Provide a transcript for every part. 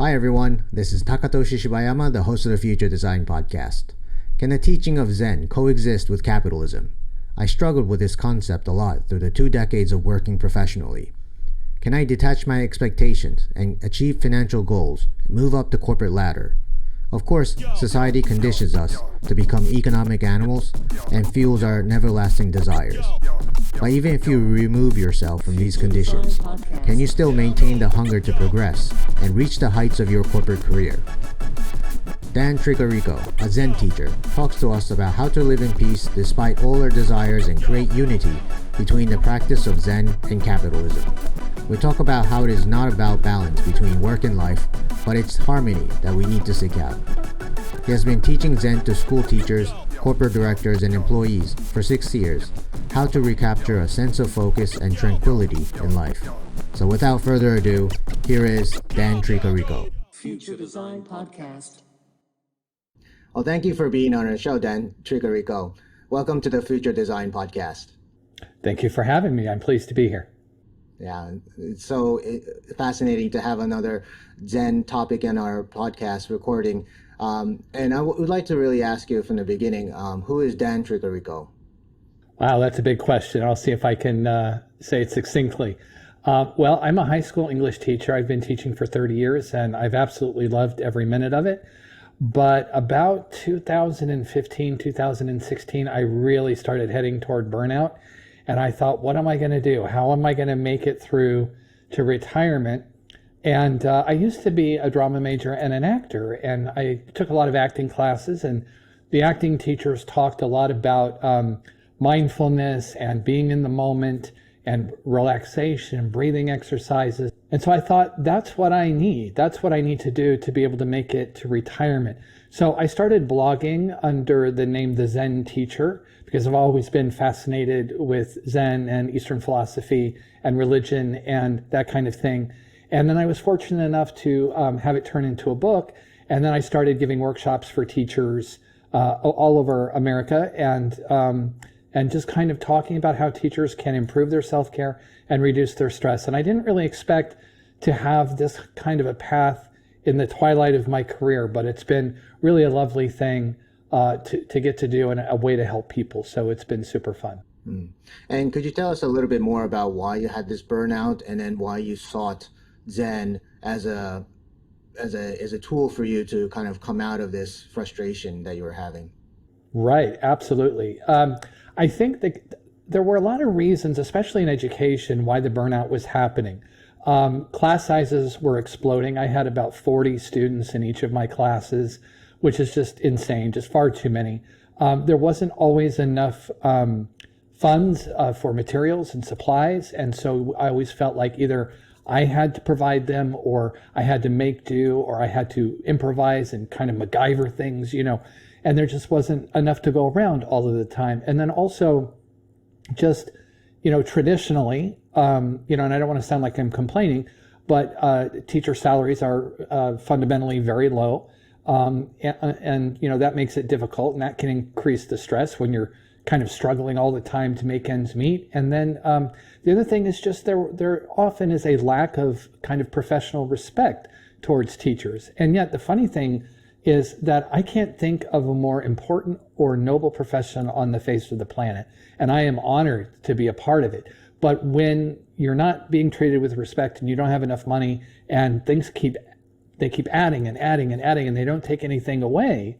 Hi everyone, this is Takatoshi Shibayama, the host of the Future Design Podcast. Can the teaching of Zen coexist with capitalism? I struggled with this concept a lot through the 2 decades of working professionally. Can I detach my expectations and achieve financial goals and move up the corporate ladder? Of course, society conditions us to become economic animals and fuels our never-lasting desires. But even if you remove yourself from these conditions, can you still maintain the hunger to progress and reach the heights of your corporate career? Dan Tricarico, a Zen teacher, talks to us about how to live in peace despite all our desires and create unity between the practice of Zen and capitalism. We talk about how it is not about balance between work and life, but it's harmony that we need to seek out. He has been teaching Zen to school teachers, corporate directors, and employees for 6 years, how to recapture a sense of focus and tranquility in life. So without further ado, here is Dan Tricarico. Future Design Podcast. Well, thank you for being on our show, Dan Tricarico. Welcome to the Future Design Podcast. Thank you for having me. I'm pleased to be here. Yeah, it's so fascinating to have another Zen topic in our podcast recording. And I would like to really ask you from the beginning, who is Dan Tricarico? Wow, that's a big question. I'll see if I can say it succinctly. Well, I'm a high school English teacher. I've been teaching for 30 years, and I've absolutely loved every minute of it. But about 2015, 2016, I really started heading toward burnout. And I thought, what am I going to do? How am I going to make it through to retirement? And I used to be a drama major and an actor, and I took a lot of acting classes, and the acting teachers talked a lot about mindfulness and being in the moment and relaxation, breathing exercises. And so I thought, that's what I need. That's what I need to do to be able to make it to retirement. So I started blogging under the name The Zen Teacher, because I've always been fascinated with Zen and Eastern philosophy and religion and that kind of thing. And then I was fortunate enough to have it turn into a book. And then I started giving workshops for teachers all over America and just kind of talking about how teachers can improve their self-care and reduce their stress. And I didn't really expect to have this kind of a path in the twilight of my career, but it's been really a lovely thing to get to do and a way to help people. So it's been super fun. And could you tell us a little bit more about why you had this burnout and then why you sought Zen as a tool for you to kind of come out of this frustration that you were having? Right, absolutely. I think that there were a lot of reasons, especially in education, why the burnout was happening. Class sizes were exploding. I had about 40 students in each of my classes, which is just insane, just far too many. There wasn't always enough funds for materials and supplies, and so I always felt like either I had to provide them, or I had to make do, or I had to improvise and kind of MacGyver things, and there just wasn't enough to go around all of the time. And then also just, traditionally, and I don't want to sound like I'm complaining, but teacher salaries are fundamentally very low. And that makes it difficult, and that can increase the stress when you're kind of struggling all the time to make ends meet. And then the other thing is just there often is a lack of kind of professional respect towards teachers. And yet the funny thing is that I can't think of a more important or noble profession on the face of the planet. And I am honored to be a part of it. But when you're not being treated with respect and you don't have enough money and things keep adding and adding and adding and they don't take anything away,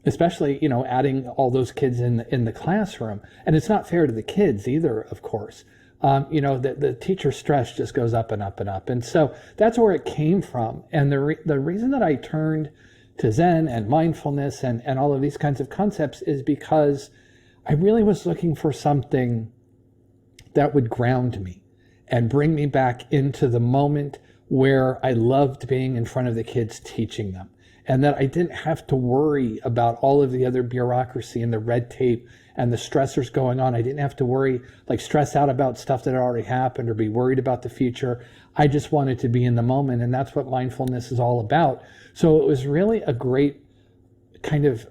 especially, adding all those kids in the classroom. And it's not fair to the kids either, of course. The teacher stress just goes up and up and up. And so that's where it came from. And the reason that I turned to Zen and mindfulness and all of these kinds of concepts is because I really was looking for something that would ground me and bring me back into the moment where I loved being in front of the kids teaching them. And that I didn't have to worry about all of the other bureaucracy and the red tape and the stressors going on. I didn't have to stress out about stuff that had already happened or be worried about the future. I just wanted to be in the moment, and that's what mindfulness is all about. So it was really a great kind of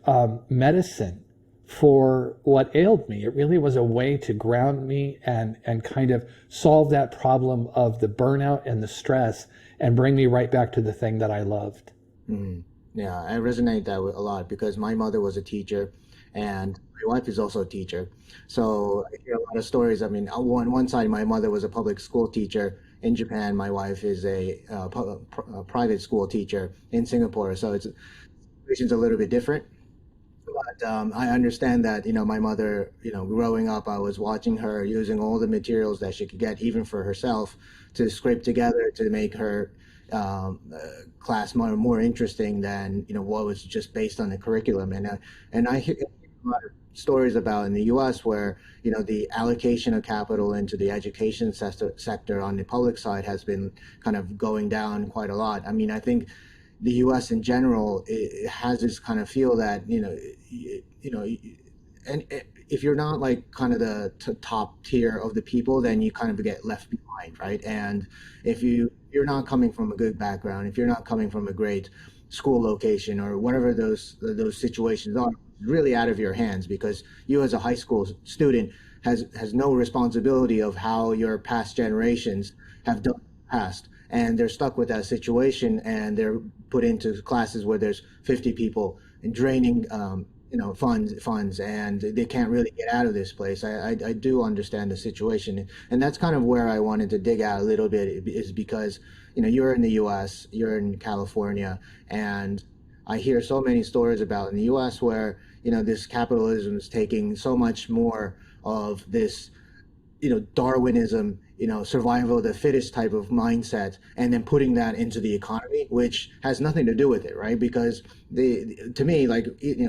medicine for what ailed me. It really was a way to ground me and kind of solve that problem of the burnout and the stress and bring me right back to the thing that I loved. Yeah, I resonate that with a lot because my mother was a teacher and my wife is also a teacher. So I hear a lot of stories. I mean, on one side, my mother was a public school teacher in Japan. My wife is a private school teacher in Singapore. So it's situation's a little bit different. But I understand that, my mother, growing up, I was watching her using all the materials that she could get, even for herself, to scrape together to make her class more interesting than, what was just based on the curriculum. And I hear a lot of stories about in the U.S. where, the allocation of capital into the education sector on the public side has been kind of going down quite a lot. I mean, I think the U.S. in general it has this kind of feel that and if you're not like kind of the top tier of the people, then you kind of get left behind, right? And if you're not coming from a good background, if you're not coming from a great school location or whatever those situations are, really out of your hands because you as a high school student has no responsibility of how your past generations have done in the past. And they're stuck with that situation and they're put into classes where there's 50 people and draining funds and they can't really get out of this place. I do understand the situation, and that's kind of where I wanted to dig out a little bit is because you're in the US, you're in California, and I hear so many stories about in the US where this capitalism is taking so much more of this Darwinism, survival of the fittest type of mindset, and then putting that into the economy, which has nothing to do with it, right? Because to me, like,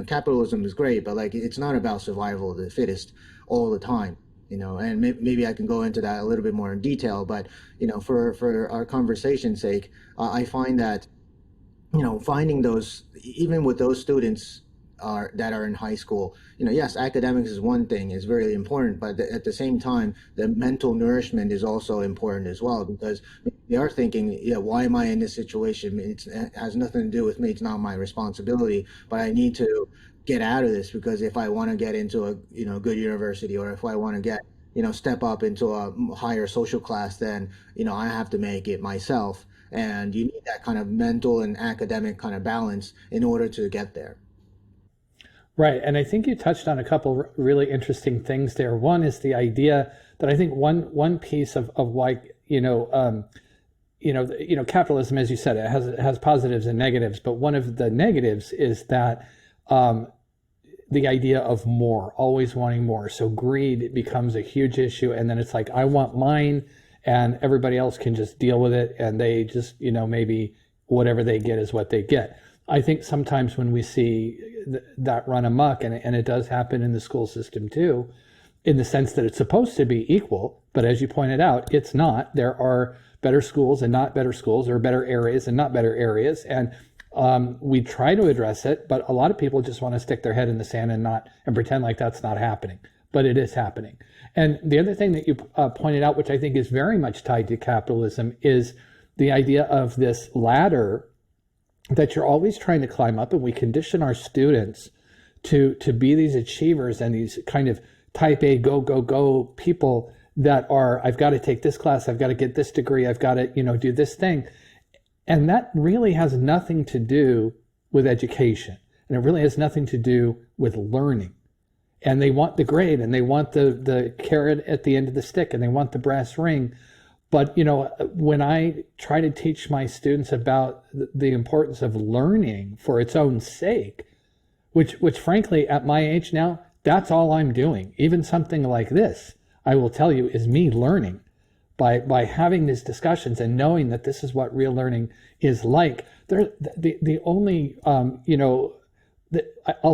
capitalism is great, but like, it's not about survival of the fittest all the time, and maybe I can go into that a little bit more in detail, but, for our conversation's sake, I find that, finding those, even with those students that are in high school, yes, academics is one thing, is very important, but at the same time, the mental nourishment is also important as well, because they are thinking, yeah, why am I in this situation? It has nothing to do with me. It's not my responsibility, but I need to get out of this because if I want to get into a good university, or if I want to get step up into a higher social class, then I have to make it myself, and you need that kind of mental and academic kind of balance in order to get there. Right. And I think you touched on a couple really interesting things there. One is the idea that I think one piece of why, capitalism, as you said, it has positives and negatives, but one of the negatives is that the idea of more, always wanting more. So greed becomes a huge issue. And then it's like, I want mine and everybody else can just deal with it. And they just, maybe whatever they get is what they get. I think sometimes when we see that run amok, and it does happen in the school system too, in the sense that it's supposed to be equal, but as you pointed out, it's not. There are better schools and not better schools, or better areas and not better areas, and we try to address it, but a lot of people just want to stick their head in the sand and pretend like that's not happening, but it is happening. And the other thing that you pointed out, which I think is very much tied to capitalism, is the idea of this ladder that you're always trying to climb up, and we condition our students to be these achievers and these kind of type A go people that are, I've got to take this class, I've got to get this degree, I've got to do this thing. And that really has nothing to do with education, and it really has nothing to do with learning. And they want the grade, and they want the carrot at the end of the stick, and they want the brass ring. But, when I try to teach my students about the importance of learning for its own sake, which frankly, at my age now, that's all I'm doing. Even something like this, I will tell you, is me learning by having these discussions and knowing that this is what real learning is like. The only, I'll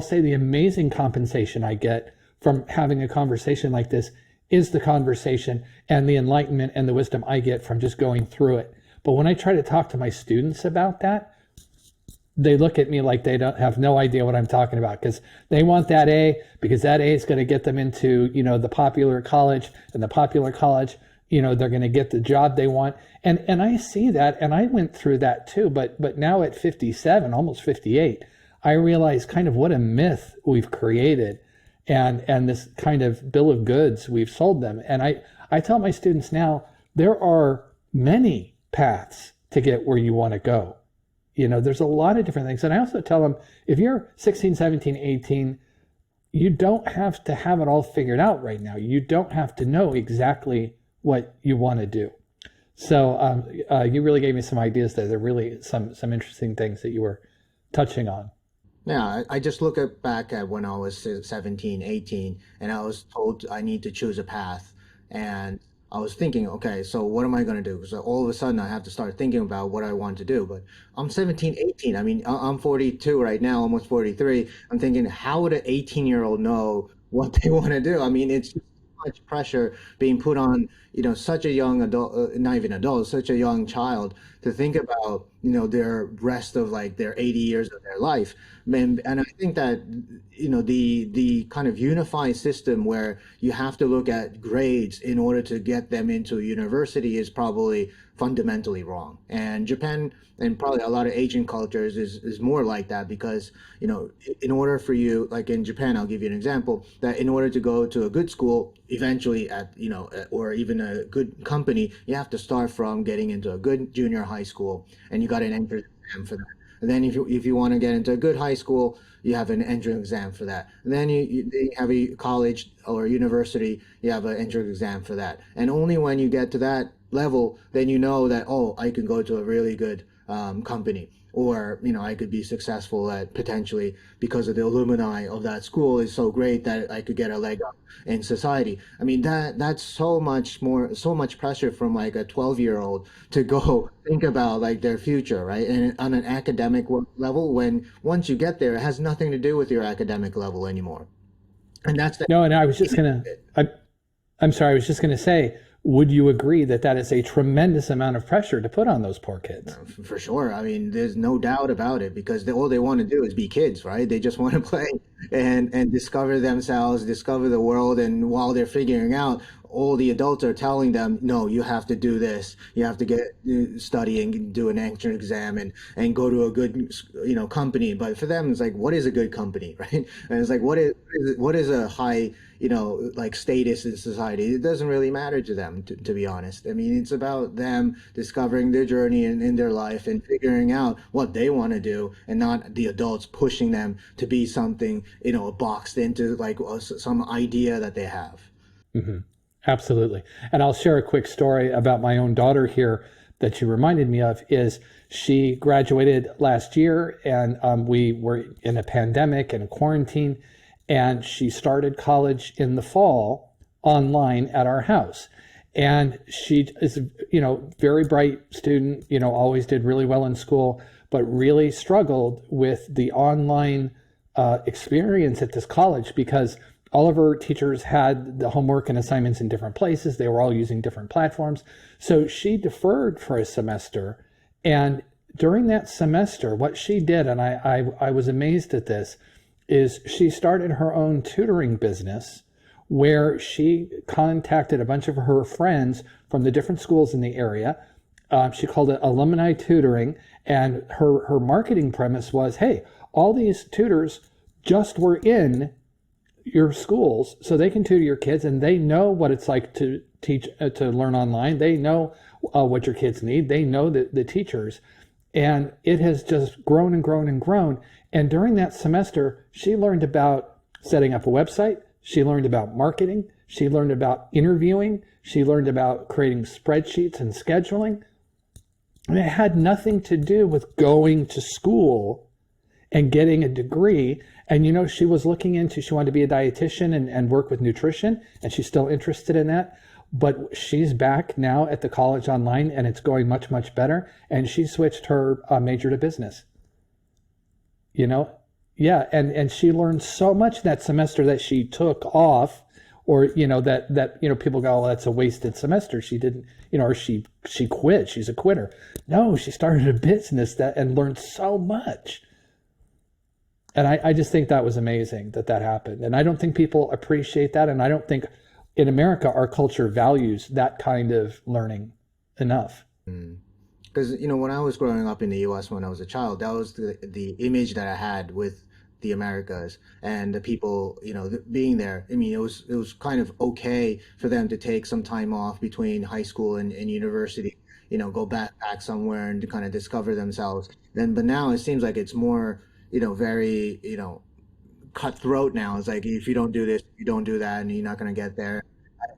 say the amazing compensation I get from having a conversation like this is the conversation and the enlightenment and the wisdom I get from just going through it. But when I try to talk to my students about that, they look at me like they don't have no idea what I'm talking about, because they want that A, because that A is going to get them into, the popular college, and the popular college, they're going to get the job they want. And I see that, and I went through that too, but now at 57, almost 58, I realize kind of what a myth we've created. And this kind of bill of goods we've sold them. And I tell my students now, there are many paths to get where you want to go. There's a lot of different things. And I also tell them, if you're 16, 17, 18, you don't have to have it all figured out right now. You don't have to know exactly what you want to do. So you really gave me some ideas there. There are really some interesting things that you were touching on. Yeah, I just look back at when I was 17, 18, and I was told I need to choose a path. And I was thinking, okay, so what am I going to do? So all of a sudden I have to start thinking about what I want to do. But I'm 17, 18. I mean, I'm 42 right now, almost 43. I'm thinking, how would an 18-year-old know what they want to do? I mean, it's just so much pressure being put on, such a young adult, not even adult, such a young child to think about, their rest of like their 80 years of their life. And I think that, the kind of unified system where you have to look at grades in order to get them into a university is probably fundamentally wrong. And Japan and probably a lot of Asian cultures is more like that because, in order for you, like in Japan, I'll give you an example, that in order to go to a good school, eventually or even a good company, you have to start from getting into a good junior high school, and you got an entrance exam for that. And then if you want to get into a good high school, you have an entrance exam for that. And then you have a college or university, you have an entrance exam for that. And only when you get to that level, then you know that, oh, I can go to a really good company, or I could be successful at potentially because of the alumni of that school is so great that I could get a leg up in society. I mean, that's so much pressure from like a 12-year-old to go think about like their future, right? And on an academic level, when once you get there, it has nothing to do with your academic level anymore. And that's No, and I was just I'm sorry, I was just gonna say, would you agree that that is a tremendous amount of pressure to put on those poor kids? For sure. I mean, there's no doubt about it because all they want to do is be kids, right? They just want to play and discover themselves, discover the world. And while they're figuring out, all the adults are telling them, no, you have to do this. You have to study and do an entrance exam and go to a good, company. But for them, it's like, what is a good company, right? And it's like, what is a high, like status in society? It doesn't really matter to them, to be honest. I mean, it's about them discovering their journey in their life and figuring out what they want to do, and not the adults pushing them to be something, boxed into like some idea that they have. Mm-hmm. Absolutely. And I'll share a quick story about my own daughter here that you reminded me of. Is she graduated last year, and we were in a pandemic and a quarantine, and she started college in the fall online at our house. And she is, very bright student, always did really well in school, but really struggled with the online experience at this college because all of her teachers had the homework and assignments in different places. They were all using different platforms. So she deferred for a semester. And during that semester, what she did, and I was amazed at this, is she started her own tutoring business where she contacted a bunch of her friends from the different schools in the area. She called it alumni tutoring. And her marketing premise was, hey, all these tutors just were in your schools so they can tutor your kids, and they know what it's like to teach, to learn online. They know what your kids need. They know the teachers. And it has just grown and grown and grown. And during that semester, she learned about setting up a website. She learned about marketing. She learned about interviewing. She learned about creating spreadsheets and scheduling. And it had nothing to do with going to school and getting a degree. And, she was looking into, she wanted to be a dietitian and work with nutrition, and she's still interested in that. But she's back now at the college online, and it's going much, much better. And she switched her major to business. Yeah. And she learned so much that semester that she took off, or, that people go, oh, that's a wasted semester. She didn't, or she quit. She's a quitter. No, she started a business and learned so much. And I just think that was amazing that happened. And I don't think people appreciate that. And I don't think in America, our culture values that kind of learning enough. Because, when I was growing up in the US when I was a child, that was the image that I had with the Americas and the people, being there. I mean, it was kind of okay for them to take some time off between high school and university, go back somewhere and to kind of discover themselves. But now it seems like it's more, very, cutthroat now. It's like, if you don't do this, you don't do that, and you're not going to get there.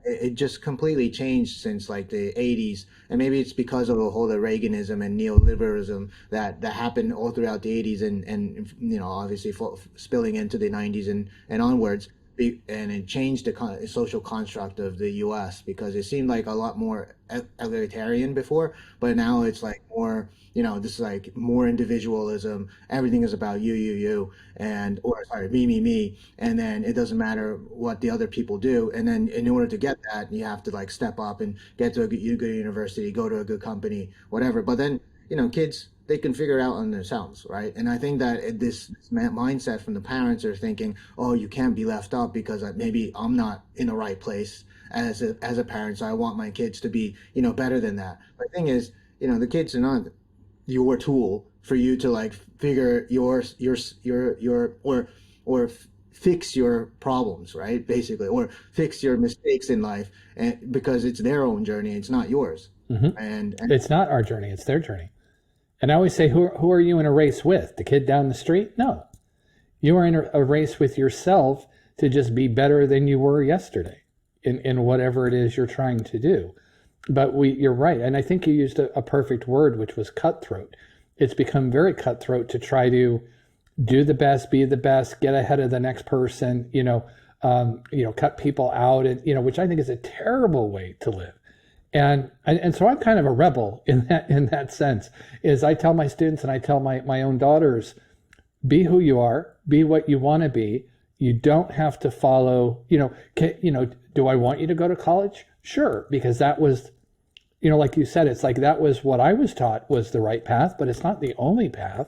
It just completely changed since like the 80s, and maybe it's because of the whole Reaganism and neoliberalism that happened all throughout the 80s, and obviously spilling into the 90s and onwards. And it changed the social construct of the U.S. because it seemed like a lot more egalitarian before, but now it's like more, this is like more individualism. Everything is about you, or sorry, me, and then it doesn't matter what the other people do. And then in order to get that, you have to like step up and get to a good university, go to a good company, whatever. But then, kids, they can figure it out on themselves, right? And I think that this mindset from the parents are thinking, oh, you can't be left out because maybe I'm not in the right place as a parent, so I want my kids to be, better than that. But the thing is, the kids are not your tool for you to like figure your fix your problems, right? Basically, or fix your mistakes in life, and because it's their own journey, it's not yours. Mm-hmm. And it's not our journey; it's their journey. And I always say, who are you in a race with? The kid down the street? No. You are in a race with yourself to just be better than you were yesterday in whatever it is you're trying to do. But you're right. And I think you used a perfect word, which was cutthroat. It's become very cutthroat to try to do the best, be the best, get ahead of the next person, cut people out, and, which I think is a terrible way to live. And so I'm kind of a rebel in that sense. Is I tell my students and I tell my own daughters, be who you are, be what you want to be. You don't have to follow. Do I want you to go to college? Sure, because that was, like you said, it's like that was what I was taught was the right path, but it's not the only path.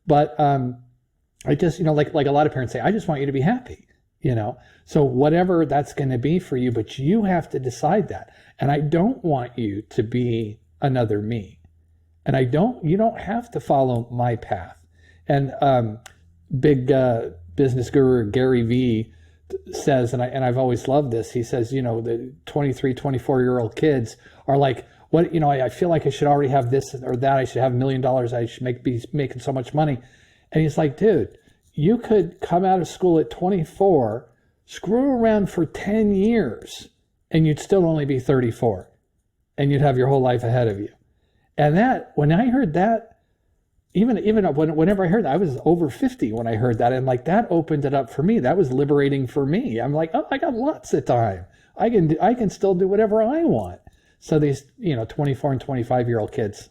But I just, like a lot of parents say, I just want you to be happy. So whatever that's going to be for you, but you have to decide that. And I don't want you to be another me. And you don't have to follow my path. And big business guru Gary Vee says, and I've always loved this, he says, the 23, 24-year-old kids are like, what, I feel like I should already have this or that. I should have $1 million. I should be making so much money. And he's like, dude, you could come out of school at 24, screw around for 10 years, and you'd still only be 34, and you'd have your whole life ahead of you. And that, when I heard that, whenever I heard that, I was over 50 when I heard that, and like that opened it up for me. That was liberating for me. I'm like, oh, I got lots of time. I can still do whatever I want. So these 24 and 25-year-old kids,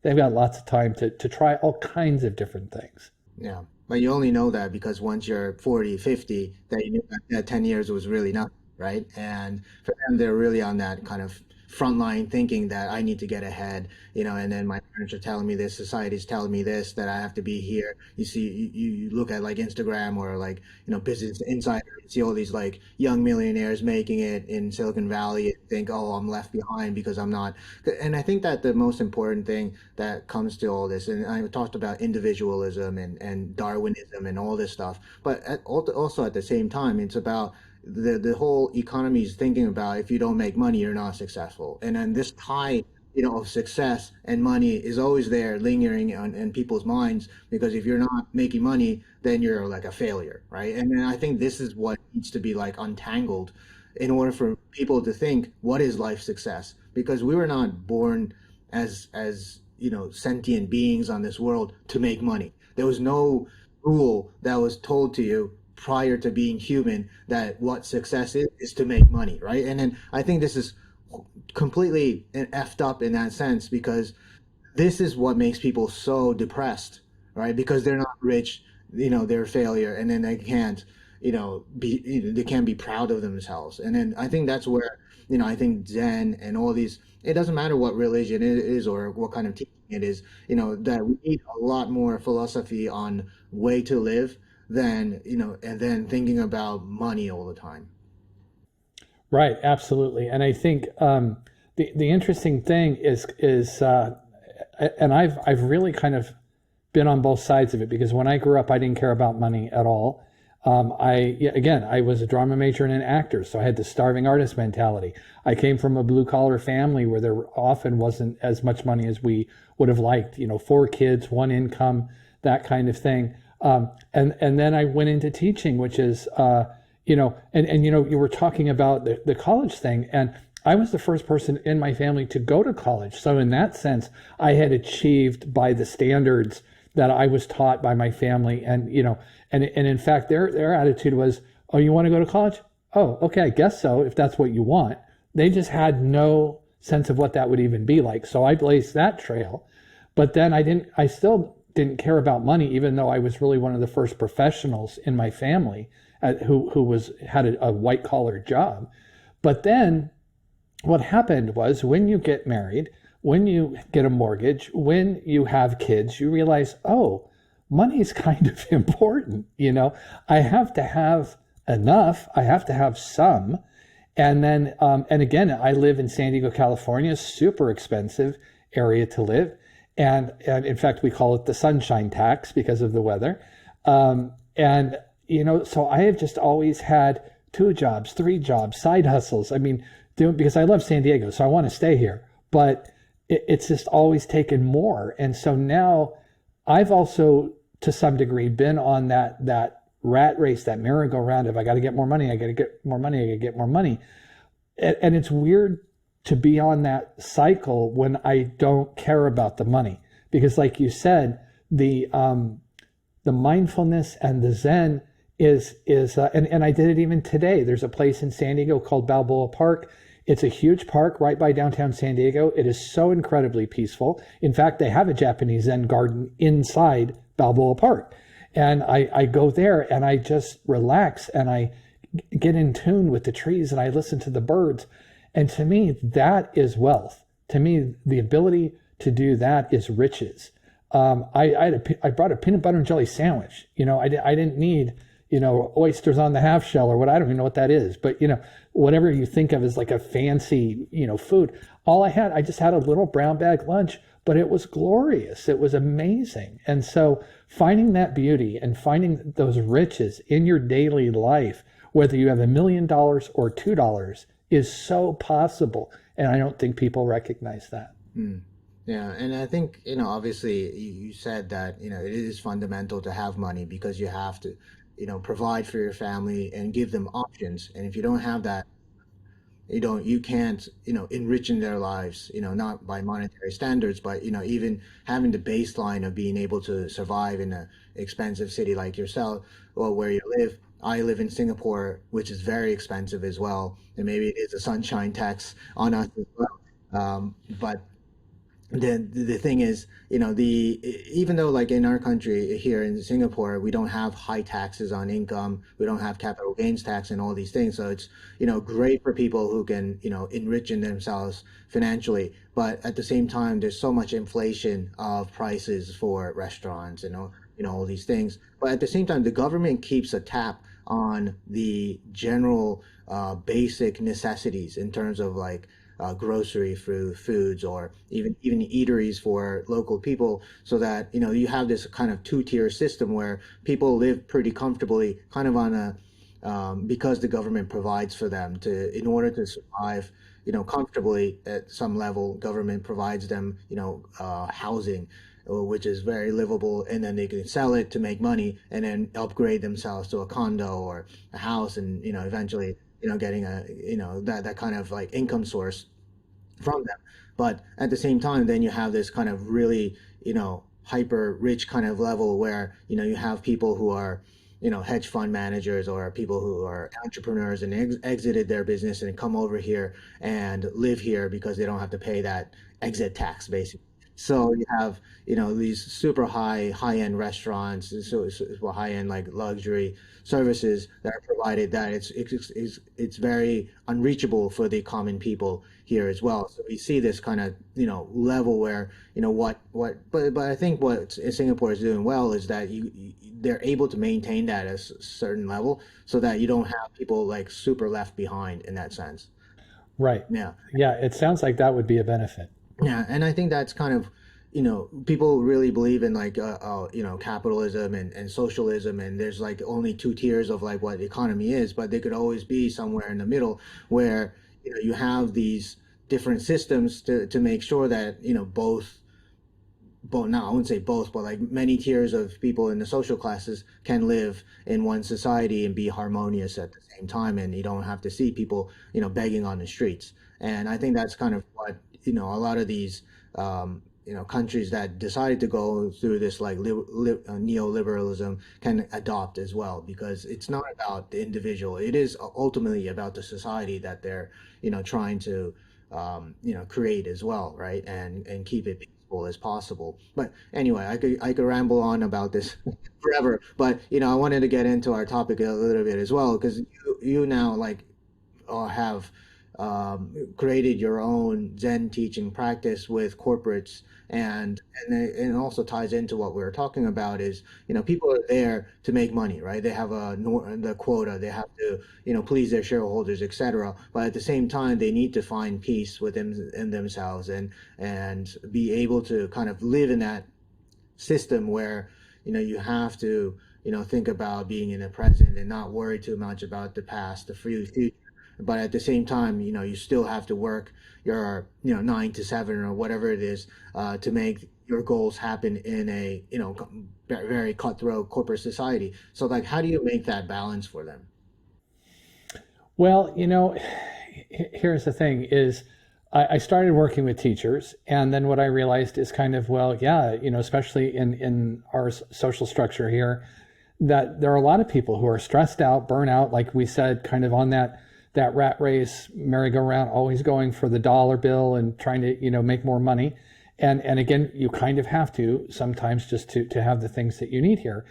they've got lots of time to try all kinds of different things. Yeah. But you only know that because once you're 40, 50, that you knew that 10 years was really nothing, right? And for them, they're really on that kind of frontline thinking that I need to get ahead, and then my parents are telling me this, society's telling me this, that I have to be here. You see, you look at like Instagram or like, Business Insider, you see all these like young millionaires making it in Silicon Valley and think, oh, I'm left behind because I'm not. And I think that the most important thing that comes to all this, and I talked about individualism and Darwinism and all this stuff, but also at the same time, it's about the whole economy is thinking about if you don't make money, you're not successful. And then this tie, of success and money is always there lingering in people's minds, because if you're not making money, then you're like a failure, right? And then I think this is what needs to be like untangled in order for people to think, what is life success? Because we were not born as sentient beings on this world to make money. There was no rule that was told to you prior to being human that what success is to make money, right? And then I think this is completely effed up in that sense, because this is what makes people so depressed, right? Because they're not rich, they're a failure, and then they can't, they can't be proud of themselves. And then I think that's where, I think Zen and all these, it doesn't matter what religion it is or what kind of teaching it is, that we need a lot more philosophy on way to live than, and then thinking about money all the time. Right, absolutely. And I think the interesting thing is and I've really kind of been on both sides of it, because when I grew up, I didn't care about money at all. I was a drama major and an actor, so I had the starving artist mentality. I came from a blue collar family where there often wasn't as much money as we would have liked. 4 kids, one income, that kind of thing. And then I went into teaching, which is, you were talking about the college thing, and I was the first person in my family to go to college. So in that sense, I had achieved by the standards that I was taught by my family, and and in fact, their attitude was, "Oh, you want to go to college? Oh, okay, I guess so, if that's what you want." They just had no sense of what that would even be like. So I blazed that trail, but then I still didn't care about money, even though I was really one of the first professionals in my family who had a white collar job. But then what happened was, when you get married, when you get a mortgage, when you have kids, you realize, oh, money is kind of important. I have to have enough. I have to have some. And then, and again, I live in San Diego, California, super expensive area to live. And in fact, we call it the sunshine tax because of the weather. So I have just always had 2 jobs, 3 jobs, side hustles. I mean, because I love San Diego, so I want to stay here. But it's just always taken more. And so now I've also, to some degree, been on that rat race, that merry-go-round of, I got to get more money, I got to get more money, I got to get more money. And it's weird to be on that cycle when I don't care about the money. Because like you said, the mindfulness and the Zen is and I did it even today. There's a place in San Diego called Balboa Park. It's a huge park right by downtown San Diego. It is so incredibly peaceful. In fact, they have a Japanese Zen garden inside Balboa Park. And I go there and I just relax and I get in tune with the trees and I listen to the birds. And to me, that is wealth. To me, the ability to do that is riches. I brought a peanut butter and jelly sandwich. I didn't need, oysters on the half shell or what. I don't even know what that is. But, whatever you think of as like a fancy, food. I just had a little brown bag lunch, but it was glorious. It was amazing. And so finding that beauty and finding those riches in your daily life, whether you have $1 million or $2, is so possible. And I don't think people recognize that. Yeah, and I think, obviously you said that, it is fundamental to have money because you have to, provide for your family and give them options. And if you don't have that, you can't, enrich in their lives, not by monetary standards, but, even having the baseline of being able to survive in an expensive city like yourself or where you live. I live in Singapore, which is very expensive as well. And maybe it is a sunshine tax on us as well. But the thing is, even though like in our country here in Singapore, we don't have high taxes on income, we don't have capital gains tax and all these things. So it's, great for people who can, enrich in themselves financially. But at the same time, there's so much inflation of prices for restaurants and all these things. But at the same time, the government keeps a tap on the general basic necessities in terms of like grocery foods or even eateries for local people, so that you have this kind of 2-tier system where people live pretty comfortably, kind of on a because the government provides for them in order to survive comfortably at some level. Government provides them housing, which is very livable, and then they can sell it to make money and then upgrade themselves to a condo or a house, and eventually getting a that kind of like income source from them. But at the same time, then you have this kind of really hyper rich kind of level where you have people who are hedge fund managers or people who are entrepreneurs and exited their business and come over here and live here because they don't have to pay that exit tax, basically. So you have these super high end restaurants, so high end like luxury services that are provided, that it's very unreachable for the common people here as well. So we see this kind of level where but I think what Singapore is doing well is that they're able to maintain that at a certain level, so that you don't have people like super left behind in that sense. Right. Yeah. Yeah. It sounds like that would be a benefit. Yeah, and I think that's kind of, people really believe in like capitalism and socialism, and there's like only two tiers of like what economy is, but they could always be somewhere in the middle where you have these different systems to make sure that both, no, I wouldn't say both, but like many tiers of people in the social classes can live in one society and be harmonious at the same time, and you don't have to see people begging on the streets. And I think that's kind of what a lot of these countries that decided to go through this like neoliberalism can adopt as well, because it's not about the individual. It is ultimately about the society that they're trying to create as well, right? And keep it peaceful as possible. But anyway, I could ramble on about this forever. But I wanted to get into our topic a little bit as well, because you now like have created your own Zen teaching practice with corporates, and it also ties into what we were talking about is people are there to make money, right? They have the quota, they have to please their shareholders, etc. But at the same time, they need to find peace within in themselves, and be able to kind of live in that system where you have to think about being in the present and not worry too much about the past, the future. But at the same time, you still have to work your 9 to 7 or whatever it is, to make your goals happen in a very cutthroat corporate society. So like, how do you make that balance for them? Well, here's the thing is I started working with teachers, and then what I realized is kind of, well, yeah, especially in our social structure here, that there are a lot of people who are stressed out, burnout, like we said, kind of on that rat race merry-go-round, always going for the dollar bill and trying to make more money. And again, you kind of have to sometimes just to have the things that you need here.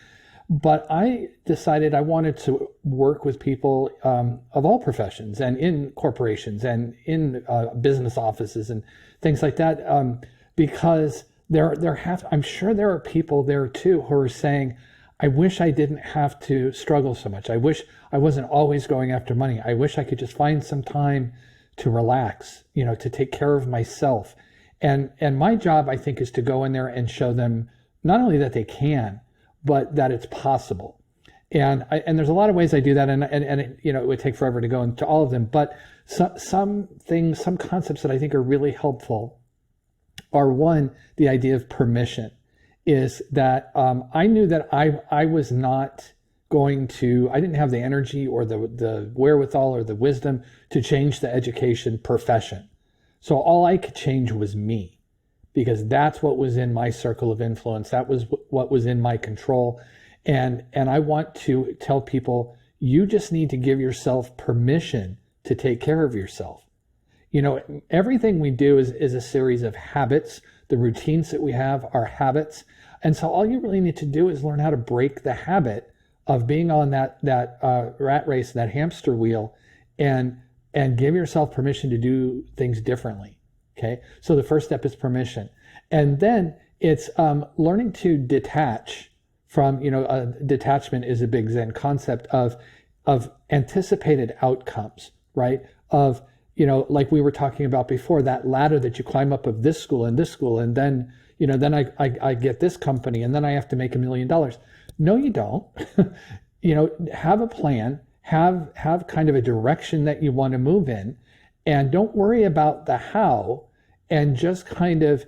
But I decided I wanted to work with people of all professions, and in corporations and in business offices and things like that, because I'm sure there are people there too who are saying, I wish I didn't have to struggle so much. I wish I wasn't always going after money. I wish I could just find some time to relax, to take care of myself. And my job, I think, is to go in there and show them not only that they can, but that it's possible. And there's a lot of ways I do that, and it would take forever to go into all of them. But some things, some concepts that I think are really helpful are, one, the idea of permission. Is that I knew that I was not going to, I didn't have the energy or the wherewithal or the wisdom to change the education profession. So all I could change was me, because that's what was in my circle of influence. That was what was in my control. And I want to tell people, you just need to give yourself permission to take care of yourself. Everything we do is a series of habits. The routines that we have are habits. And so all you really need to do is learn how to break the habit of being on that rat race, that hamster wheel, and give yourself permission to do things differently. Okay. So the first step is permission. And then it's learning to detach from, detachment is a big Zen concept of anticipated outcomes, right? Of, like we were talking about before, that ladder that you climb up of this school, and then, then I get this company, and then I have to make $1 million. No, you don't. Have a plan, have kind of a direction that you want to move in, and don't worry about the how, and just kind of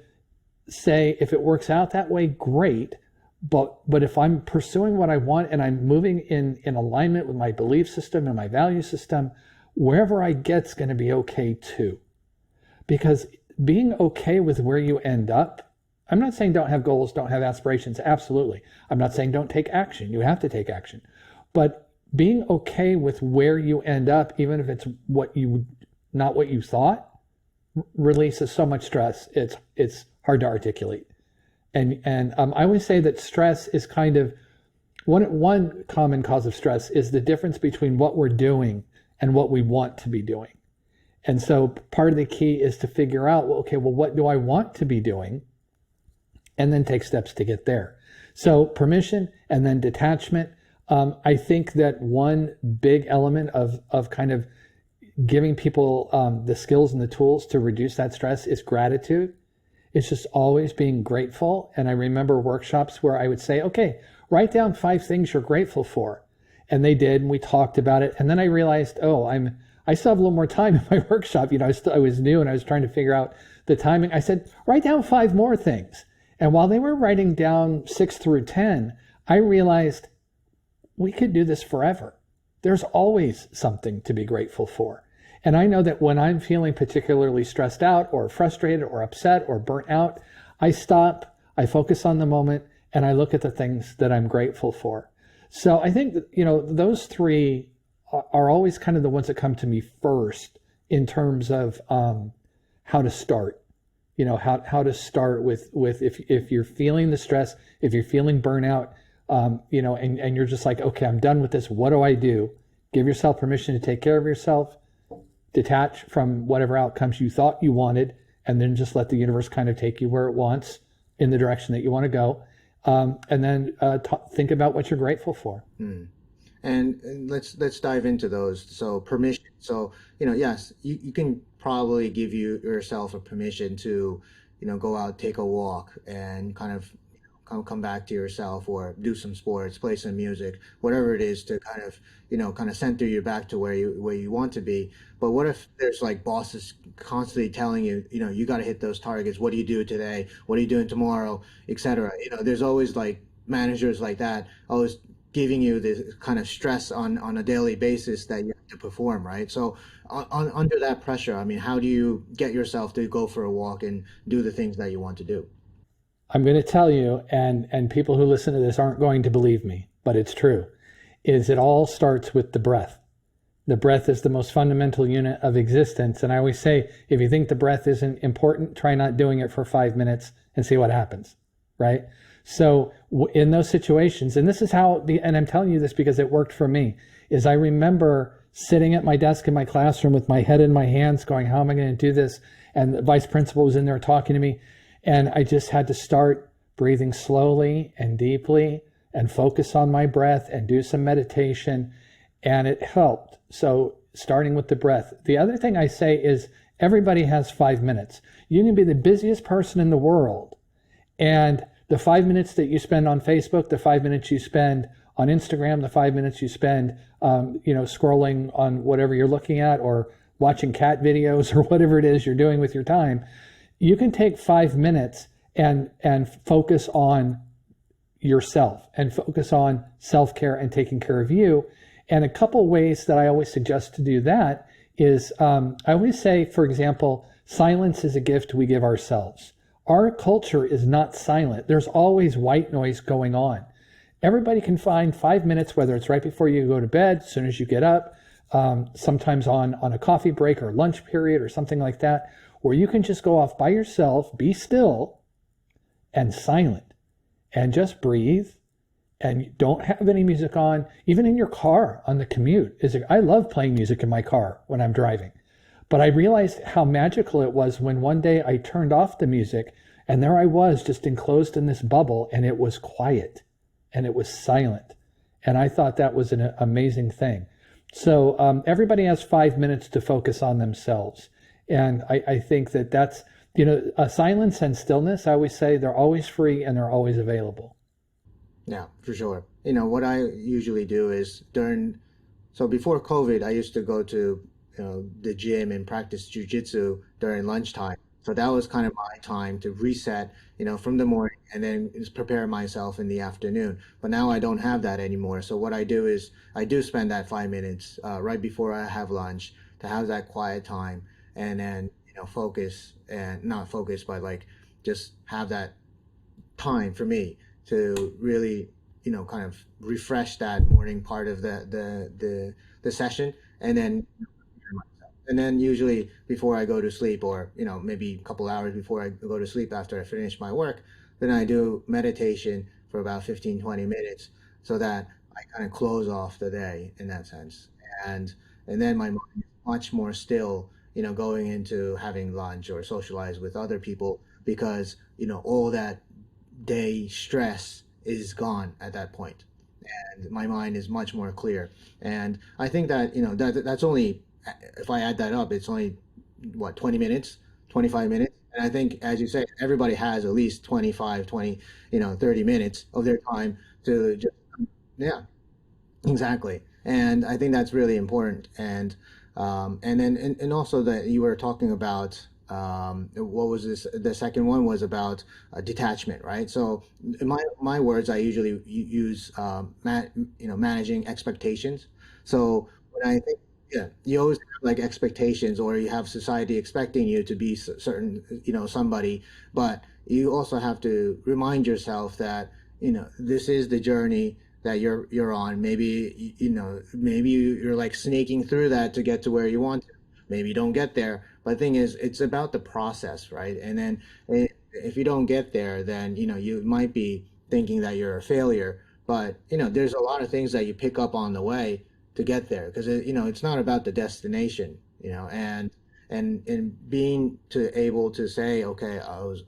say, if it works out that way, great. But if I'm pursuing what I want and I'm moving in alignment with my belief system and my value system, wherever I get's going to be okay too. Because being okay with where you end up, I'm not saying don't have goals, don't have aspirations. Absolutely. I'm not saying don't take action. You have to take action. But being okay with where you end up, even if it's not what you thought, releases so much stress. It's hard to articulate. And I always say that stress is kind of one common cause of stress is the difference between what we're doing and what we want to be doing. And so part of the key is to figure out, well, what do I want to be doing? And then take steps to get there. So permission and then detachment. I think that one big element of kind of giving people the skills and the tools to reduce that stress is gratitude. It's just always being grateful. And I remember workshops where I would say, okay, write down 5 things you're grateful for. And they did, and we talked about it. And then I realized, I still have a little more time in my workshop. I was new and I was trying to figure out the timing. I said, write down 5 more things. And while they were writing down 6 through 10, I realized we could do this forever. There's always something to be grateful for. And I know that when I'm feeling particularly stressed out or frustrated or upset or burnt out, I stop, I focus on the moment, and I look at the things that I'm grateful for. So I think that, those 3 are always kind of the ones that come to me first in terms of how to start. How to start with if you're feeling the stress, if you're feeling burnout, and you're just like, okay, I'm done with this. What do I do? Give yourself permission to take care of yourself, detach from whatever outcomes you thought you wanted, and then just let the universe kind of take you where it wants in the direction that you want to go. And then think about what you're grateful for. And let's dive into those. So permission. So, yes, you can probably give yourself a permission to, go out, take a walk, and kind of come back to yourself, or do some sports, play some music, whatever it is to kind of center you back to where you want to be. But what if there's like bosses constantly telling you, you got to hit those targets. What do you do today? What are you doing tomorrow, etc. There's always like managers like that, always giving you this kind of stress on a daily basis that you have to perform, right? So under that pressure, I mean, how do you get yourself to go for a walk and do the things that you want to do? I'm going to tell you, and people who listen to this aren't going to believe me, but it's true, is it all starts with the breath. The breath is the most fundamental unit of existence. And I always say, if you think the breath isn't important, try not doing it for 5 minutes and see what happens, right? So in those situations, and this is how, and I'm telling you this because it worked for me, is I remember sitting at my desk in my classroom with my head in my hands going, how am I going to do this? And the vice principal was in there talking to me. And I just had to start breathing slowly and deeply and focus on my breath and do some meditation. And it helped. So starting with the breath. The other thing I say is everybody has 5 minutes. You can be the busiest person in the world. And the 5 minutes that you spend on Facebook, the 5 minutes you spend on Instagram, the 5 minutes you spend, scrolling on whatever you're looking at or watching cat videos or whatever it is you're doing with your time, you can take 5 minutes and focus on yourself and focus on self-care and taking care of you. And a couple ways that I always suggest to do that is, I always say, for example, silence is a gift we give ourselves. Our culture is not silent. There's always white noise going on. Everybody can find 5 minutes, whether it's right before you go to bed, as soon as you get up, sometimes on a coffee break or lunch period or something like that, where you can just go off by yourself, be still and silent, and just breathe. And you don't have any music on, even in your car on the commute. I love playing music in my car when I'm driving. But I realized how magical it was when one day I turned off the music and there I was just enclosed in this bubble, and it was quiet and it was silent. And I thought that was an amazing thing. So everybody has 5 minutes to focus on themselves. And I think that's, silence and stillness, I always say they're always free and they're always available. Yeah, for sure. What I usually do is before COVID, I used to go to the gym and practice jujitsu during lunchtime. So that was kind of my time to reset, from the morning, and then prepare myself in the afternoon. But now I don't have that anymore. So what I do is I do spend that 5 minutes right before I have lunch to have that quiet time, and then focus, and not focus, but like just have that time for me to really kind of refresh that morning part of the session, and then usually before I go to sleep, or maybe a couple hours before I go to sleep after I finish my work, then I do meditation for about 15-20 minutes, so that I kind of close off the day in that sense, and then my mind is much more still, going into having lunch or socialize with other people, because all that day stress is gone at that point, and my mind is much more clear. And I think that that's only, if I add that up, it's only 20 minutes, 25 minutes, And I think, as you say, everybody has at least 25, 20, 30 minutes of their time to just, yeah, exactly. And I think that's really important. And then, and also that you were talking about, what was this? The second one was about detachment, right? So in my words, I usually use, managing expectations. So when I think, yeah, you always have like expectations, or you have society expecting you to be certain, somebody, but you also have to remind yourself that, this is the journey that you're on. Maybe, maybe you're like snaking through that to get to where you want to. Maybe you don't get there. But the thing is, it's about the process, right? And then if you don't get there, then, you might be thinking that you're a failure. But, there's a lot of things that you pick up on the way to get there, because it's not about the destination, and being to able to say, okay,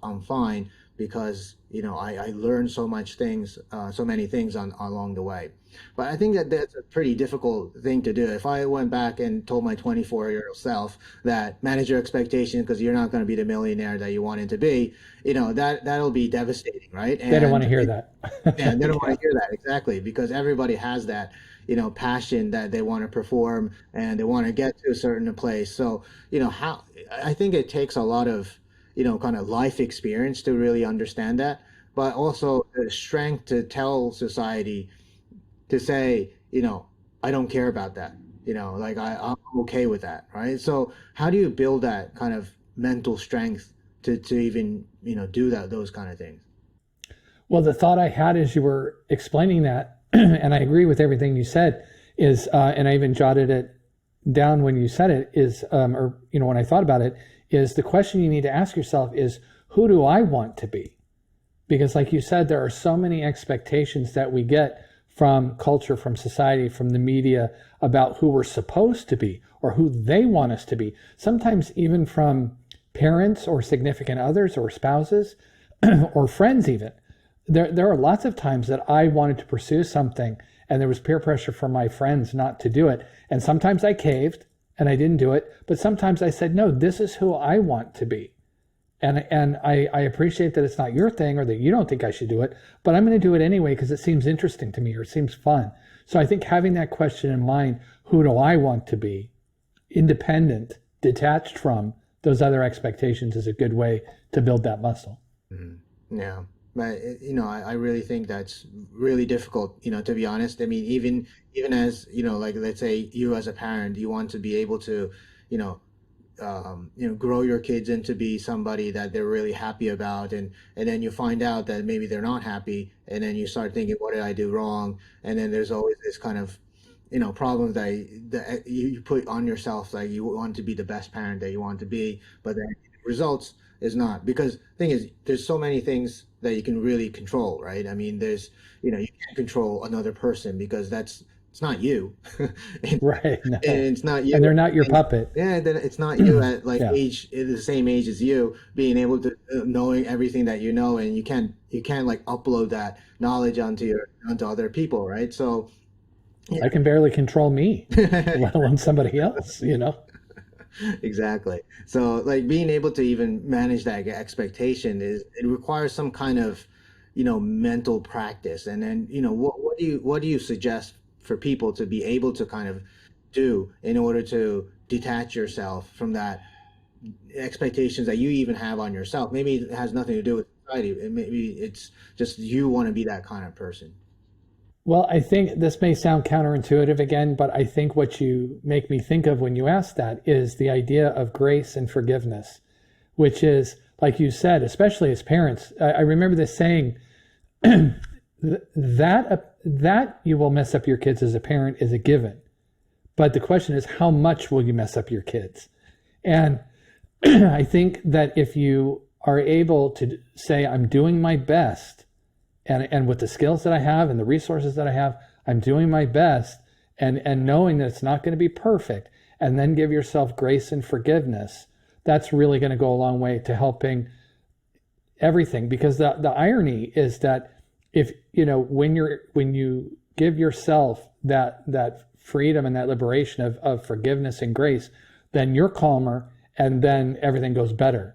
I'm fine, because I learned so many things along the way. But I think that that's a pretty difficult thing to do. If I went back and told my 24-year-old self that manage your expectations because you're not going to be the millionaire that you wanted to be, that'll be devastating, right? They don't want to hear that. Yeah, they don't want Yeah. to hear that, exactly, because everybody has that, passion that they want to perform, and they want to get to a certain place. So, how I think it takes a lot of, kind of life experience to really understand that, but also the strength to tell society to say, I don't care about that, like I'm okay with that, right? So how do you build that kind of mental strength to even, do those kind of things? Well, the thought I had as you were explaining that, and I agree with everything you said, is, and I even jotted it down when you said it, is, or, when I thought about it, is the question you need to ask yourself is, who do I want to be? Because like you said, there are so many expectations that we get from culture, from society, from the media about who we're supposed to be or who they want us to be. Sometimes even from parents or significant others or spouses or friends even. There are lots of times that I wanted to pursue something and there was peer pressure from my friends not to do it. And sometimes I caved and I didn't do it. But sometimes I said, no, this is who I want to be. And I appreciate that it's not your thing or that you don't think I should do it, but I'm going to do it anyway because it seems interesting to me or it seems fun. So I think having that question in mind, who do I want to be, independent, detached from those other expectations, is a good way to build that muscle. Mm-hmm. Yeah. But I really think that's really difficult, to be honest. I mean, even as, like, let's say you as a parent, you want to be able to, you know, grow your kids into be somebody that they're really happy about, and then you find out that maybe they're not happy, and then you start thinking, what did I do wrong? And then there's always this kind of, problems that you put on yourself, like you want to be the best parent that you want to be, but then results is not, because the thing is, there's so many things that you can really control, right? I mean, there's, you can't control another person because it's not you. And Right. No. it's not you. And they're not your puppet. Yeah, then it's not you at like Yeah. the same age as you, being able to knowing everything that you know, and you can't like upload that knowledge onto other people, right? So I can barely control me, let alone somebody else, exactly. So like being able to even manage that expectation it requires some kind of mental practice. And then what do you suggest for people to be able to kind of do in order to detach yourself from that expectations that you even have on yourself? Maybe it has nothing to do with society. Maybe it's just you want to be that kind of person. Well, I think this may sound counterintuitive again, but I think what you make me think of when you ask that is the idea of grace and forgiveness, which is, like you said, especially as parents. I remember this saying that you will mess up your kids as a parent is a given. But the question is, how much will you mess up your kids? And I think that if you are able to say, I'm doing my best, and with the skills that I have and the resources that I have, I'm doing my best, and knowing that it's not going to be perfect, and then give yourself grace and forgiveness, that's really going to go a long way to helping everything. Because the irony is that if when you give yourself that freedom and that liberation of forgiveness and grace, then you're calmer, and then everything goes better.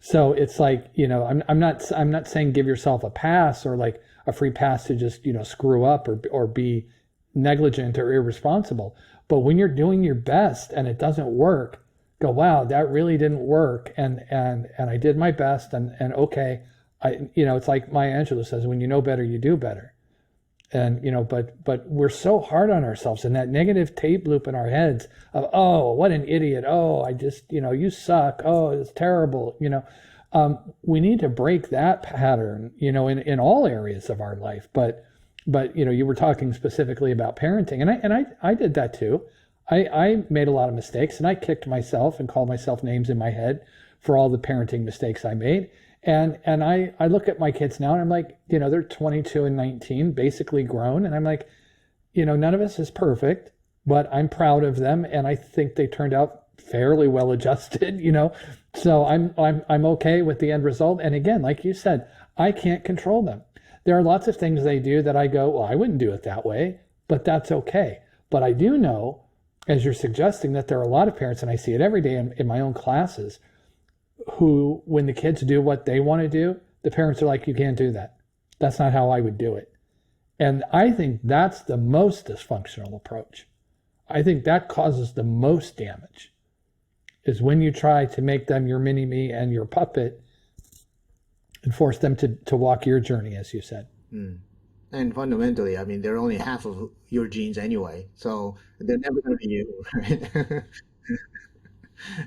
So it's like, I'm not saying give yourself a pass or like a free pass to just, screw up or be negligent or irresponsible. But when you're doing your best and it doesn't work, go, wow, that really didn't work. And I did my best and okay. It's like Maya Angelou says, when you know better, you do better. And, but we're so hard on ourselves, and that negative tape loop in our heads of, oh, what an idiot. Oh, I just, you suck. Oh, it's terrible. We need to break that pattern, in all areas of our life. But, you were talking specifically about parenting, and I did that too. I made a lot of mistakes, and I kicked myself and called myself names in my head for all the parenting mistakes I made. And I look at my kids now and I'm like, they're 22 and 19, basically grown. And I'm like, none of us is perfect, but I'm proud of them. And I think they turned out fairly well adjusted, so I'm okay with the end result. And again, like you said, I can't control them. There are lots of things they do that I go, well, I wouldn't do it that way, but that's okay. But I do know, as you're suggesting, that there are a lot of parents, and I see it every day in my own classes, who, when the kids do what they want to do, the parents are like, you can't do that. That's not how I would do it. And I think that's the most dysfunctional approach. I think that causes the most damage, is when you try to make them your mini-me and your puppet and force them to walk your journey, as you said. And fundamentally, I mean, they're only half of your genes anyway, so they're never going to be you, right?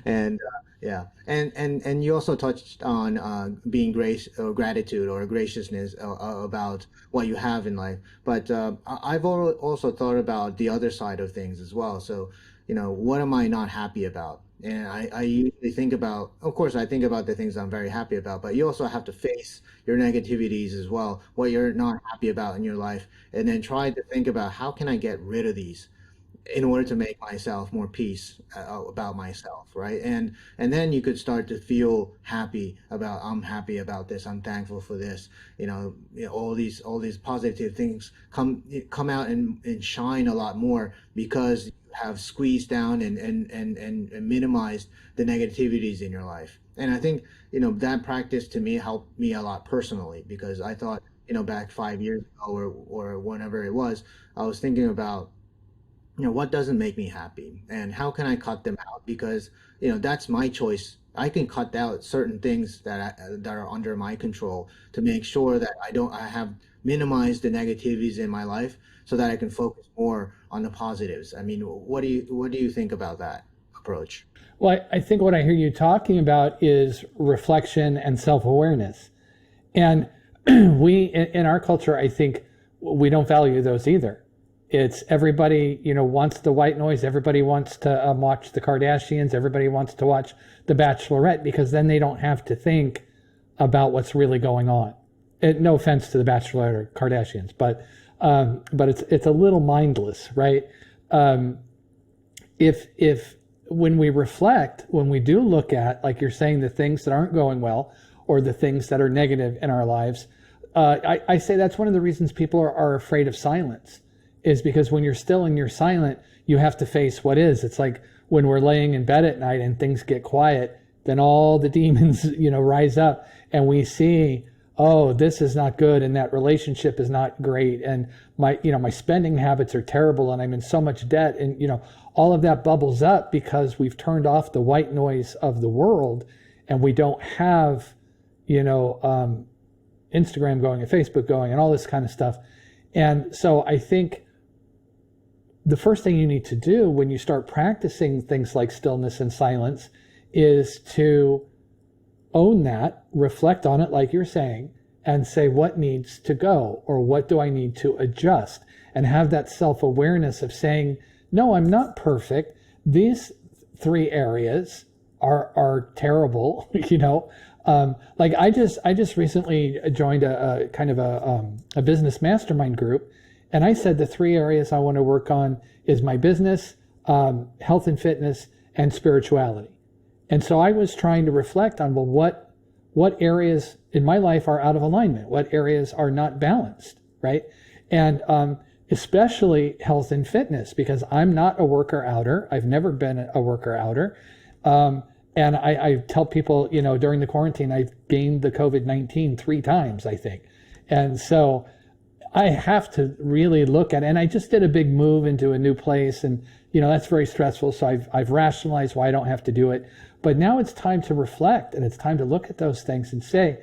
And yeah, and you also touched on being grace or gratitude or graciousness about what you have in life. But I've also thought about the other side of things as well. So, what am I not happy about? And I usually think about, of course, I think about the things I'm very happy about, but you also have to face your negativities as well, what you're not happy about in your life, and then try to think about how can I get rid of these in order to make myself more peace about myself, right? And then you could start to feel happy about, I'm happy about this, I'm thankful for this, all these positive things come out and shine a lot more, because you have squeezed down and minimized the negativities in your life. And I think that practice to me helped me a lot personally, because I thought, back 5 years ago or whenever it was, I was thinking about, what doesn't make me happy and how can I cut them out? Because, that's my choice. I can cut out certain things that are under my control to make sure that I have minimized the negativities in my life so that I can focus more on the positives. I mean, what do you think about that approach? Well, I think what I hear you talking about is reflection and self-awareness. And we, in our culture, I think we don't value those either. It's everybody, wants the white noise. Everybody wants to watch the Kardashians. Everybody wants to watch The Bachelorette, because then they don't have to think about what's really going on. No offense to The Bachelorette or Kardashians, but it's a little mindless, right? If when we reflect, when we do look at, like you're saying, the things that aren't going well or the things that are negative in our lives, I say that's one of the reasons people are afraid of silence. Is because when you're still and you're silent, you have to face what is. It's like when we're laying in bed at night and things get quiet, then all the demons, rise up, and we see, oh, this is not good, and that relationship is not great, and my spending habits are terrible, and I'm in so much debt, and all of that bubbles up because we've turned off the white noise of the world, and we don't have, Instagram going and Facebook going and all this kind of stuff. And so I think the first thing you need to do when you start practicing things like stillness and silence is to own that, reflect on it like you're saying, and say what needs to go or what do I need to adjust, and have that self-awareness of saying, no, I'm not perfect. These 3 areas are terrible, like I just recently joined a kind of a business mastermind group. And I said the 3 areas I want to work on is my business, health and fitness, and spirituality. And so I was trying to reflect on, well, what areas in my life are out of alignment? What areas are not balanced, right? And especially health and fitness, because I'm not a worker outer. I've never been a worker outer. And I tell people, during the quarantine, I've gained the COVID-19 3 times, I think. And so I have to really look at it. And I just did a big move into a new place, and that's very stressful. So I've rationalized why I don't have to do it. But now it's time to reflect, and it's time to look at those things and say,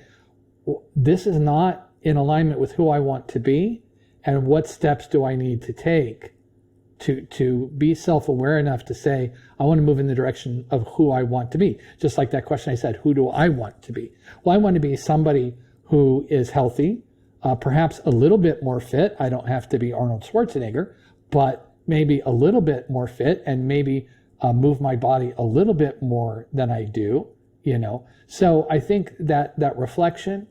this is not in alignment with who I want to be, and what steps do I need to take to be self-aware enough to say, I want to move in the direction of who I want to be. Just like that question I said, who do I want to be? Well, I want to be somebody who is healthy, perhaps a little bit more fit. I don't have to be Arnold Schwarzenegger, but maybe a little bit more fit, and maybe move my body a little bit more than I do, So I think that reflection,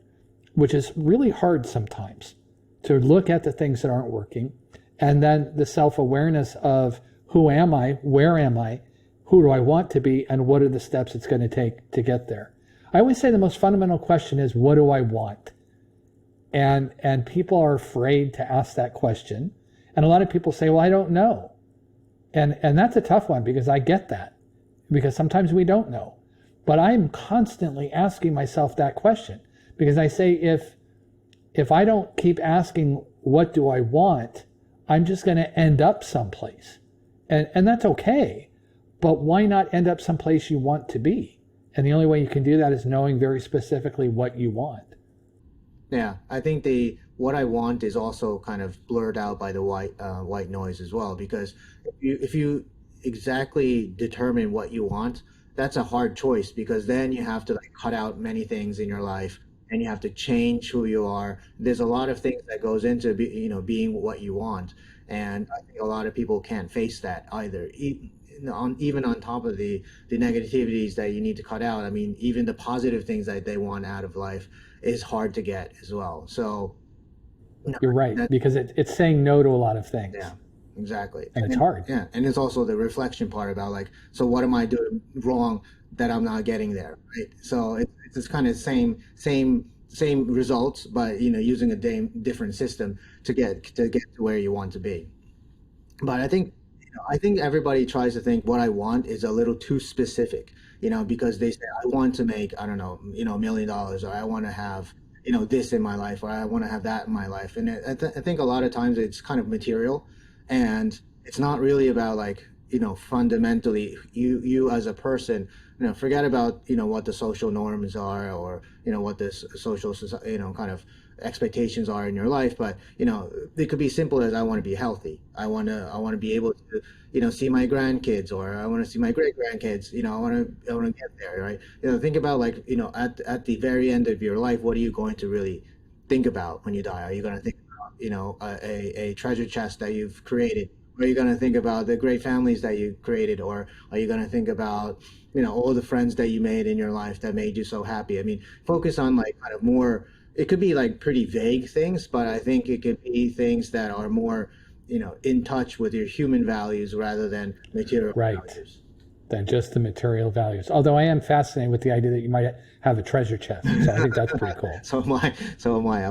which is really hard sometimes, to look at the things that aren't working, and then the self-awareness of who am I, where am I, who do I want to be, and what are the steps it's going to take to get there. I always say the most fundamental question is, what do I want? And people are afraid to ask that question. And a lot of people say, well, I don't know. And that's a tough one, because I get that, because sometimes we don't know. But I'm constantly asking myself that question, because I say, if I don't keep asking, what do I want, I'm just going to end up someplace. And that's okay. But why not end up someplace you want to be? And the only way you can do that is knowing very specifically what you want. Yeah, I think what I want is also kind of blurred out by the white noise as well, because if you exactly determine what you want, that's a hard choice, because then you have to cut out many things in your life, and you have to change who you are. There's a lot of things that goes into being what you want, and I think a lot of people can't face that either. Even on top of the negativities that you need to cut out, I mean, even the positive things that they want out of life is hard to get as well. So you're right, because it's saying no to a lot of things. Yeah, exactly. And it's hard. Yeah, and it's also the reflection part about so what am I doing wrong that I'm not getting there, right? So it's kind of same results, but using a different system to get to where you want to be. But I think everybody tries to think what I want is a little too specific, because they say, I want to make, I don't know, $1 million, or I want to have, this in my life, or I want to have that in my life. And I think a lot of times it's kind of material, and it's not really about fundamentally you as a person, forget about, what the social norms are, or, what this social, kind of expectations are in your life. But it could be simple as, I want to be healthy, I want to be able to see my grandkids, or I want to see my great grandkids, I want to get there, right? Think about at the very end of your life, what are you going to really think about when you die? Are you going to think about a treasure chest that you've created? Are you going to think about the great families that you created? Or are you going to think about all the friends that you made in your life that made you so happy? I mean, focus on kind of more, it could be pretty vague things, but I think it could be things that are more, in touch with your human values rather than material values. Than just the material values. Although I am fascinated with the idea that you might have a treasure chest. So I think that's pretty cool. So am I.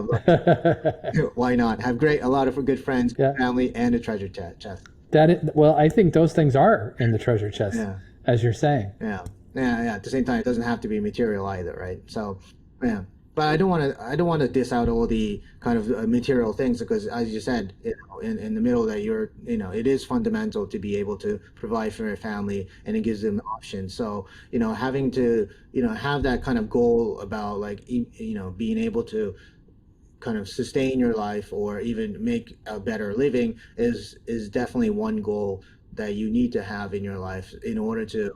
Why not? Have a lot of good friends, good family, and a treasure chest. Well, I think those things are in the treasure chest, as you're saying. Yeah. At the same time, it doesn't have to be material either, right? So, yeah. But I don't want to diss out all the kind of material things, because, as you said, in the middle, that it is fundamental to be able to provide for your family, and it gives them options. So having to have that kind of goal about being able to kind of sustain your life, or even make a better living, is definitely one goal that you need to have in your life in order to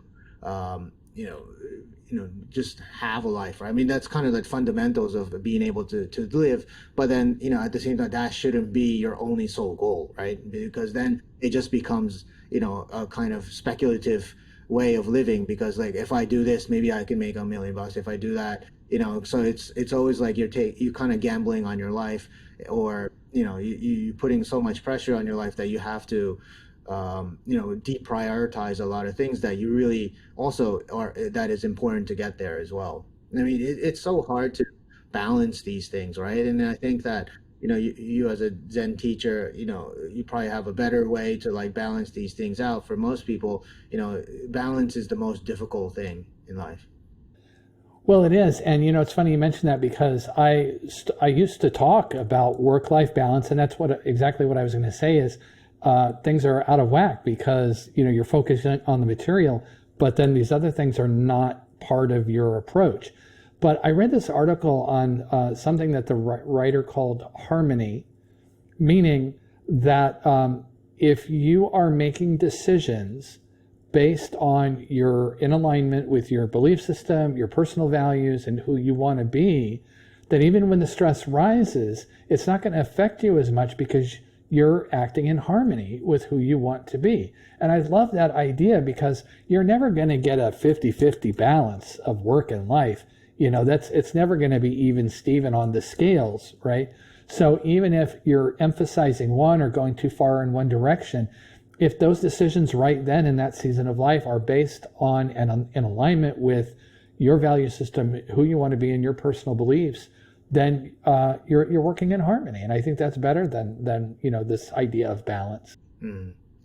just have a life, right? I mean, that's kind of the fundamentals of being able to live. But then, at the same time, that shouldn't be your only sole goal, right? Because then it just becomes, a kind of speculative way of living, because if I do this, maybe I can make $1 million. If I do that, so it's always you're kind of gambling on your life, or, you're putting so much pressure on your life that you have to, deprioritize a lot of things that you really also that is important to get there as well. I mean, it's so hard to balance these things, right? And I think that, you as a Zen teacher, you probably have a better way to balance these things out. For most people, balance is the most difficult thing in life. Well, it is. And, it's funny you mentioned that because I used to talk about work-life balance, and that's exactly what I was going to say is things are out of whack because, you're focusing on the material, but then these other things are not part of your approach. But I read this article on something that the writer called harmony, meaning that if you are making decisions based on you're in alignment with your belief system, your personal values, and who you want to be, that even when the stress rises, it's not going to affect you as much because you're acting in harmony with who you want to be. And I love that idea because you're never going to get a 50-50 balance of work and life. It's never going to be even Steven on the scales, right? So even if you're emphasizing one or going too far in one direction, if those decisions right then in that season of life are based on and in alignment with your value system, who you want to be, and your personal beliefs, then you're working in harmony. And I think that's better than this idea of balance.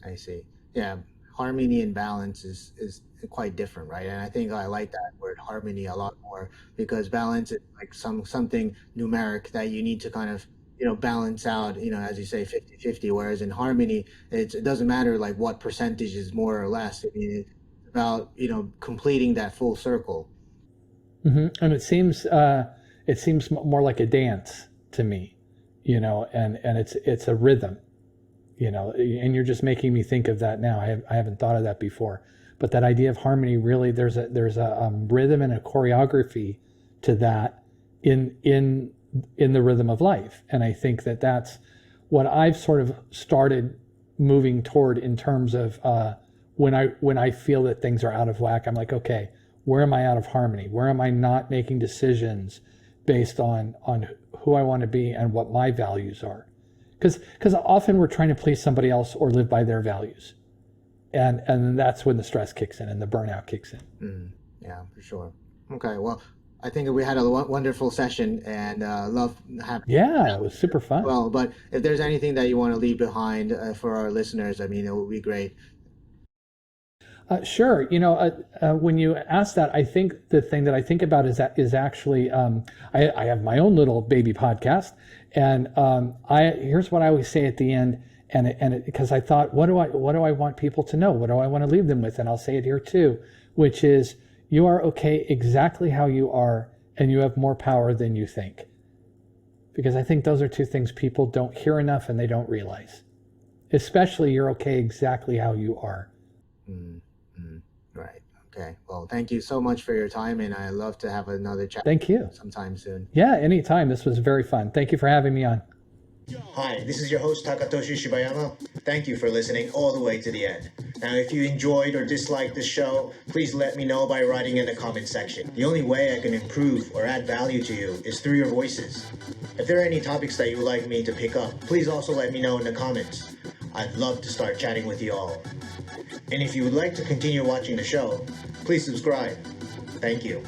I see. Yeah, harmony and balance is quite different, right? And I think I like that word harmony a lot more because balance is like something numeric that you need to kind of balance out, as you say, 50-50, whereas in harmony, it doesn't matter like what percentage is more or less. I mean, it's about, completing that full circle. Mm-hmm. And it seems more like a dance to me, and it's a rhythm, and you're just making me think of that now. I haven't thought of that before, but that idea of harmony, really, there's a rhythm and a choreography to that in the rhythm of life. And I think that's what I've sort of started moving toward in terms of when I feel that things are out of whack, I'm like, okay, where am I out of harmony? Where am I not making decisions based on who I want to be and what my values are? Because often we're trying to please somebody else or live by their values. And that's when the stress kicks in and the burnout kicks in. Yeah, for sure. Okay, well, I think we had a wonderful session and love having. Yeah, it was super fun. Well, but if there's anything that you want to leave behind for our listeners, I mean, it would be great. Sure. When you ask that, I think the thing that I think about is actually I have my own little baby podcast, and here's what I always say at the end, and because I thought, what do I want people to know? What do I want to leave them with? And I'll say it here too, which is you are okay exactly how you are, and you have more power than you think. Because I think those are two things people don't hear enough and they don't realize. Especially you're okay exactly how you are. Right. Okay. Well, thank you so much for your time, and I'd love to have another chat. Thank you. Sometime soon. Yeah, anytime. This was very fun. Thank you for having me on. Hi, this is your host Takatoshi Shibayama. Thank you for listening all the way to the end. Now, if you enjoyed or disliked the show, please let me know by writing in the comment section. The only way I can improve or add value to you is through your voices. If there are any topics that you would like me to pick up, please also let me know in the comments. I'd love to start chatting with you all. And if you would like to continue watching the show, please subscribe. Thank you.